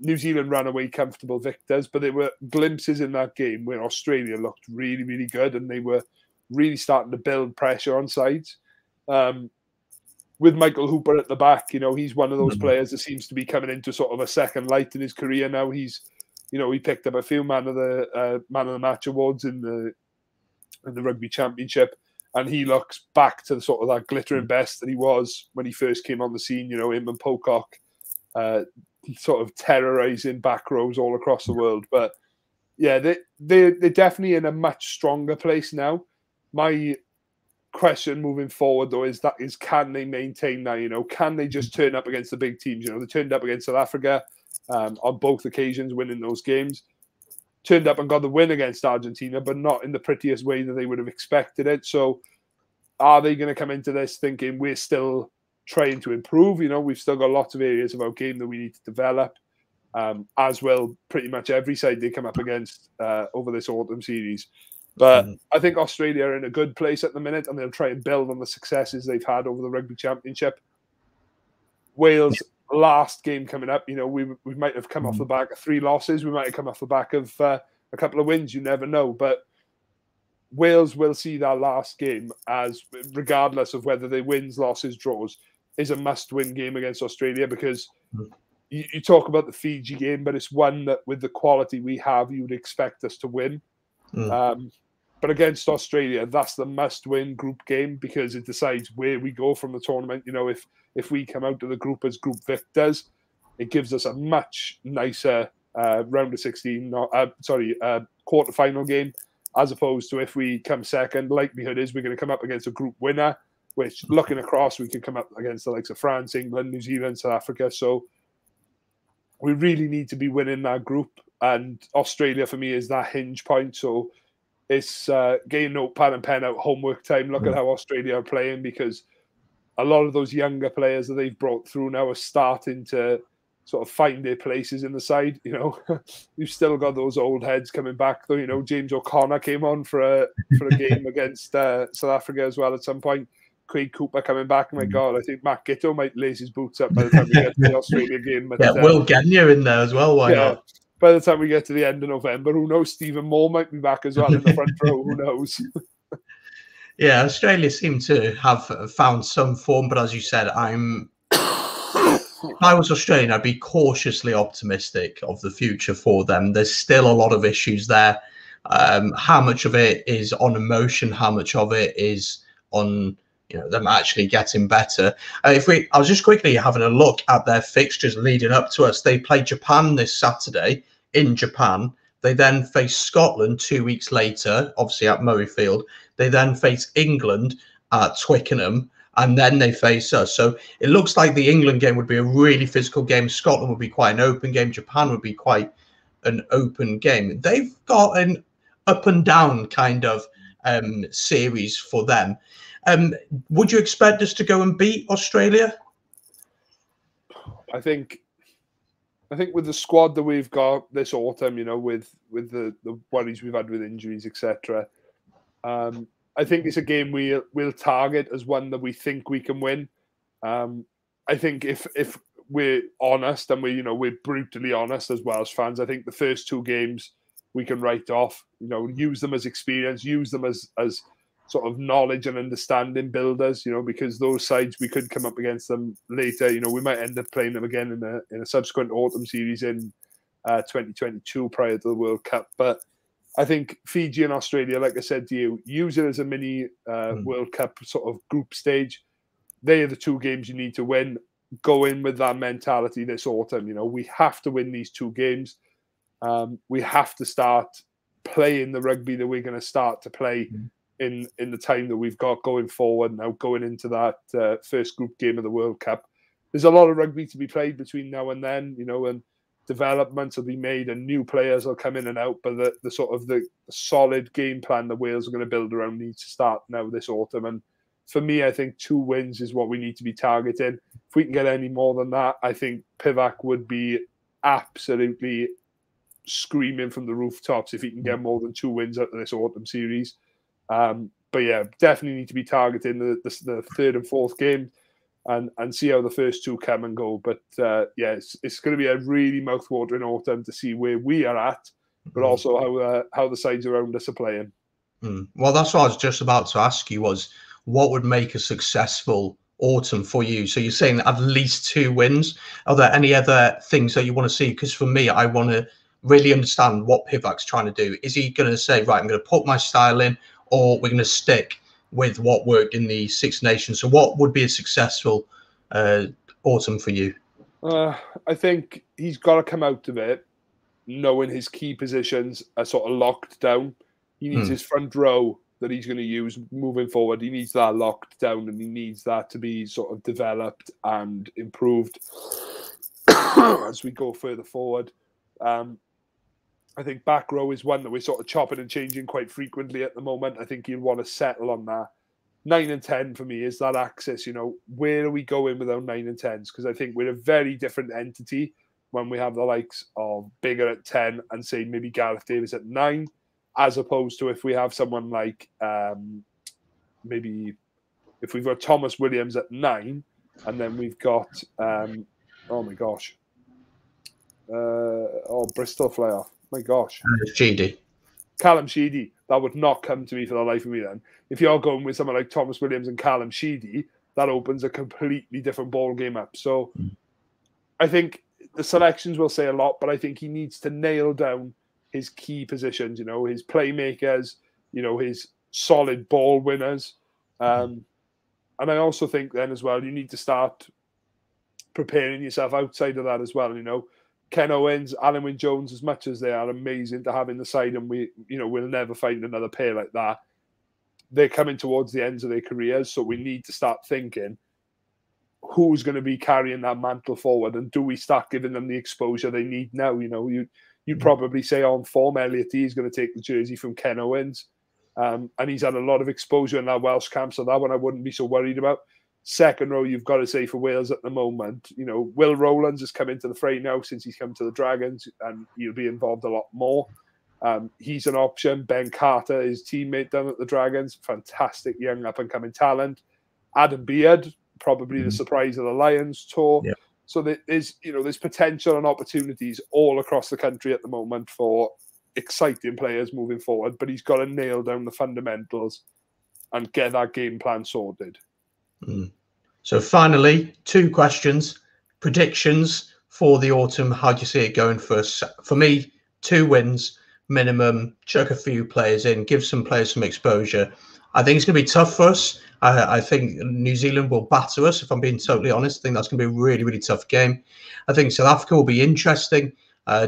New Zealand ran away comfortable victors, but there were glimpses in that game where Australia looked really, really good and they were really starting to build pressure on sides. With Michael Hooper at the back, you know, he's one of those players that seems to be coming into sort of a second light in his career now. He's, you know, he picked up a few man of the match awards in the Rugby Championship, and he looks back to the sort of that glittering best that he was when he first came on the scene. You know, him and Pocock, sort of terrorizing back rows all across the world. But yeah, they're definitely in a much stronger place now. My question moving forward though is can they maintain that? You know, can they just turn up against the big teams? You know, they turned up against South Africa on both occasions, winning those games. Turned up and got the win against Argentina, but not in the prettiest way that they would have expected it. So are they going to come into this thinking we're still trying to improve? You know, we've still got lots of areas of our game that we need to develop, as will pretty much every side they come up against over this autumn series. But I think Australia are in a good place at the minute, and they'll try and build on the successes they've had over the Rugby Championship. Wales, last game coming up, you know, we might have come off the back of 3 losses. We might have come off the back of a couple of wins. You never know. But Wales will see that last game as, regardless of whether they wins, losses, draws, is a must-win game against Australia because you talk about the Fiji game, but it's one that with the quality we have, you would expect us to win. But against Australia, that's the must-win group game because it decides where we go from the tournament. You know, if we come out of the group as group victors, it gives us a much nicer round of 16, quarter-final game, as opposed to if we come second, likelihood is we're going to come up against a group winner, which looking across, we can come up against the likes of France, England, New Zealand, South Africa. So we really need to be winning that group. And Australia, for me, is that hinge point. So it's getting notepad and pen out, homework time. Look at how Australia are playing because a lot of those younger players that they've brought through now are starting to sort of find their places in the side. You know, you've still got those old heads coming back, though. You know, James O'Connor came on for a game against South Africa as well at some point. Craig Cooper coming back. My God, I think Matt Gitto might lace his boots up by the time we get to the Australia game. But, Will Genia in there as well. Why not? By the time we get to the end of November, who knows? Stephen Moore might be back as well in the front row. Who knows? Yeah, Australia seem to have found some form, but as you said, if I was Australian, I'd be cautiously optimistic of the future for them. There's still a lot of issues there. How much of it is on emotion? How much of it is on them actually getting better? I was just quickly having a look at their fixtures leading up to us. They play Japan this Saturday in Japan. They then face Scotland 2 weeks later, obviously at Murrayfield. They then face England at Twickenham, and then they face us. So it looks like the England game would be a really physical game. Scotland would be quite an open game. Japan would be quite an open game. They've got an up and down kind of series for them. Would you expect us to go and beat Australia? I think with the squad that we've got this autumn, with the worries we've had with injuries, etc., I think it's a game we'll target as one that we think we can win. I think if we're honest and we're brutally honest as Welsh fans, I think the first 2 games we can write off. Use them as experience, use them as sort of knowledge and understanding builders, because those sides we could come up against them later. We might end up playing them again in a subsequent autumn series in 2022 prior to the World Cup. But I think Fiji and Australia, like I said to you, use it as a mini World Cup sort of group stage. they are the 2 games you need to win. Go in with that mentality this autumn. You know, we have to win these 2 games. We have to start playing the rugby that we're going to start to play in the time that we've got going forward now, going into that first group game of the World Cup. There's a lot of rugby to be played between now and then, you know, and developments will be made and new players will come in and out, but the sort of the solid game plan that Wales are going to build around needs to start now this autumn. And for me, I think 2 wins is what we need to be targeting. If we can get any more than that, I think Pivac would be absolutely screaming from the rooftops if he can get more than 2 wins out of this autumn series. But yeah, definitely need to be targeting the 3rd and 4th game and see how the first 2 come and go. But yeah, it's going to be a really mouth-watering autumn to see where we are at, but also how the sides around us are playing. Well, that's what I was just about to ask you, was what would make a successful autumn for you? So you're saying at least 2 wins. Are there any other things that you want to see? Because for me, I want to really understand what Pivac's trying to do. Is he going to say, right, I'm going to put my style in, or we're going to stick with what worked in the Six Nations? So what would be a successful autumn for you? I think he's got to come out of it knowing his key positions are sort of locked down. He needs his front row that he's going to use moving forward. He needs that locked down, and he needs that to be sort of developed and improved as we go further forward. I think back row is one that we're sort of chopping and changing quite frequently at the moment. I think you'd want to settle on that. 9 and 10 for me is that axis. You know, where are we going with our 9 and 10s? Because I think we're a very different entity when we have the likes of Bigger at 10 and say maybe Gareth Davis at 9, as opposed to if we have someone like maybe if we've got Thomas Williams at 9 and then we've got oh my gosh, Bristol fly off. My gosh. GD. Callum Sheedy. That would not come to me for the life of me then. If you're going with someone like Thomas Williams and Callum Sheedy, that opens a completely different ball game up. So I think the selections will say a lot, but I think he needs to nail down his key positions, you know, his playmakers, you know, his solid ball winners. And I also think then as well, you need to start preparing yourself outside of that as well, you know. Ken Owens, Alan Wynne-Jones, as much as they are amazing to have in the side, and we'll never find another pair like that. They're coming towards the ends of their careers, so we need to start thinking who's going to be carrying that mantle forward, and do we start giving them the exposure they need now? You know, you'd probably say on form, Elliot is going to take the jersey from Ken Owens, and he's had a lot of exposure in that Welsh camp, so that one I wouldn't be so worried about. Second row, you've got to say for Wales at the moment, you know, Will Rowlands has come into the fray now since he's come to the Dragons, and he'll be involved a lot more. He's an option. Ben Carter, his teammate down at the Dragons, fantastic young up-and-coming talent. Adam Beard, probably the surprise of the Lions tour. Yeah. So there's potential and opportunities all across the country at the moment for exciting players moving forward, but he's got to nail down the fundamentals and get that game plan sorted. So finally, 2 questions. Predictions for the autumn. How do you see it going for us? For me, 2 wins minimum. Chuck a few players in, give some players some exposure. I think it's going to be tough for us. I think New Zealand will batter us, if I'm being totally honest. I think that's going to be a really, really tough game. I think South Africa will be interesting.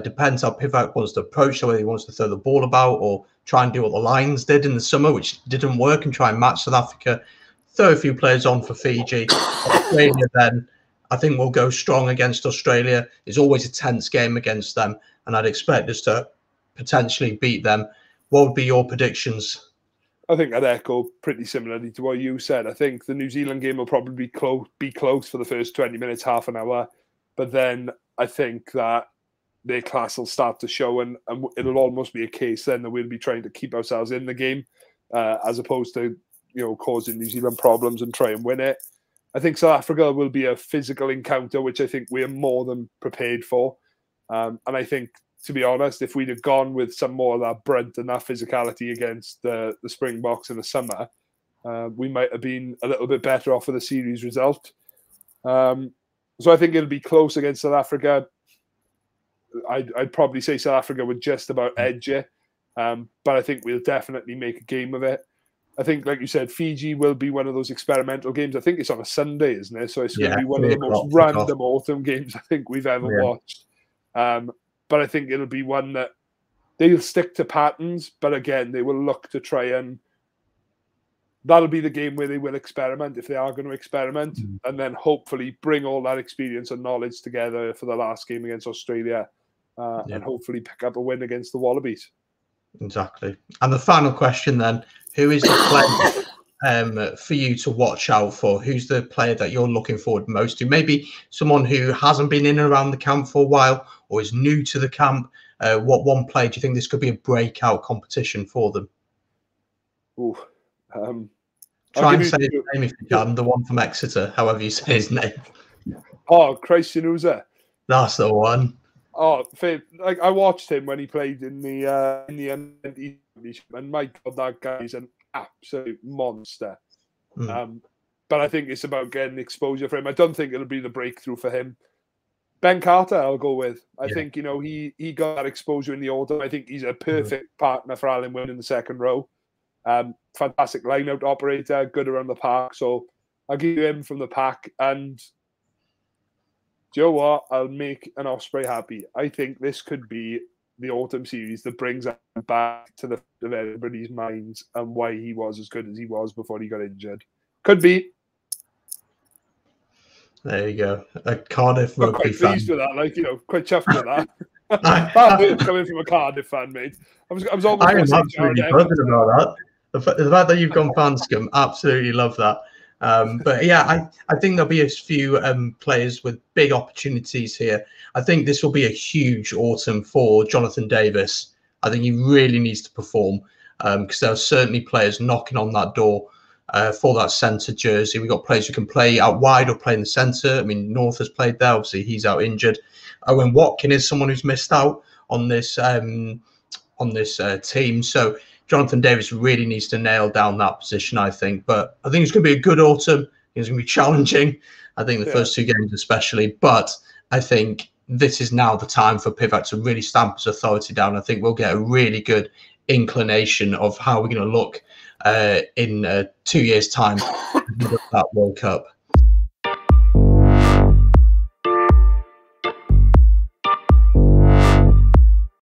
Depends how Pivac wants to approach, whether he wants to throw the ball about or try and do what the Lions did in the summer, which didn't work, and try and match South Africa. Throw a few players on for Fiji. Australia then, I think we'll go strong against Australia. It's always a tense game against them, and I'd expect us to potentially beat them. What would be your predictions? I think I'd echo pretty similarly to what you said. I think the New Zealand game will probably be close for the first 20 minutes, half an hour. But then I think that their class will start to show, and it'll almost be a case then that we'll be trying to keep ourselves in the game as opposed to, you know, causing New Zealand problems and try and win it. I think South Africa will be a physical encounter, which I think we're more than prepared for. And I think, to be honest, if we'd have gone with some more of that brunt and that physicality against the Springboks in the summer, we might have been a little bit better off with the series result. So I think it'll be close against South Africa. I'd probably say South Africa would just about edge it, but I think we'll definitely make a game of it. I think, like you said, Fiji will be one of those experimental games. I think it's on a Sunday, isn't it? So it's going to be one of the most random autumn games I think we've ever watched. But I think it'll be one that they'll stick to patterns, but again, they will look to try and that'll be the game where they will experiment if they are going to experiment, and then hopefully bring all that experience and knowledge together for the last game against Australia, and hopefully pick up a win against the Wallabies. Exactly. And the final question then, who is the player for you to watch out for? Who's the player that you're looking forward most to? Maybe someone who hasn't been in and around the camp for a while or is new to the camp. What one player do you think this could be a breakout competition for them? Ooh. Try and say his name if you can, the one from Exeter, however you say his name. Oh, Christianusa. That's the one. Oh, like I watched him when he played in the under-20 championship, and my God, that guy is an absolute monster. But I think it's about getting exposure for him. I don't think it'll be the breakthrough for him. Ben Carter, I'll go with. I think, you know, he got that exposure in the autumn. I think he's a perfect partner for Alan Wynne in the second row. Fantastic line-out operator, good around the park. So I'll give him from the pack. And do you know what? I'll make an Osprey happy. I think this could be the autumn series that brings him back to the of everybody's minds and why he was as good as he was before he got injured. Could be. There you go. A Cardiff rugby fan. Quite pleased with that, like, you know, quite chuffed with that. That's coming from a Cardiff fan, mate. I was almost. I am absolutely buzzing about that. The fact that you've gone Fanscom, absolutely love that. But yeah, I think there'll be a few players with big opportunities here. I think this will be a huge autumn for Jonathan Davis. I think he really needs to perform because there are certainly players knocking on that door for that centre jersey. We've got players who can play out wide or play in the centre. I mean, North has played there. Obviously, he's out injured. Owen Watkin is someone who's missed out on this team. So Jonathan Davis really needs to nail down that position, I think. But I think it's going to be a good autumn. It's going to be challenging. I think the first two games especially. But I think this is now the time for Pivac to really stamp his authority down. I think we'll get a really good inclination of how we're going to look in 2 years' time with that World Cup.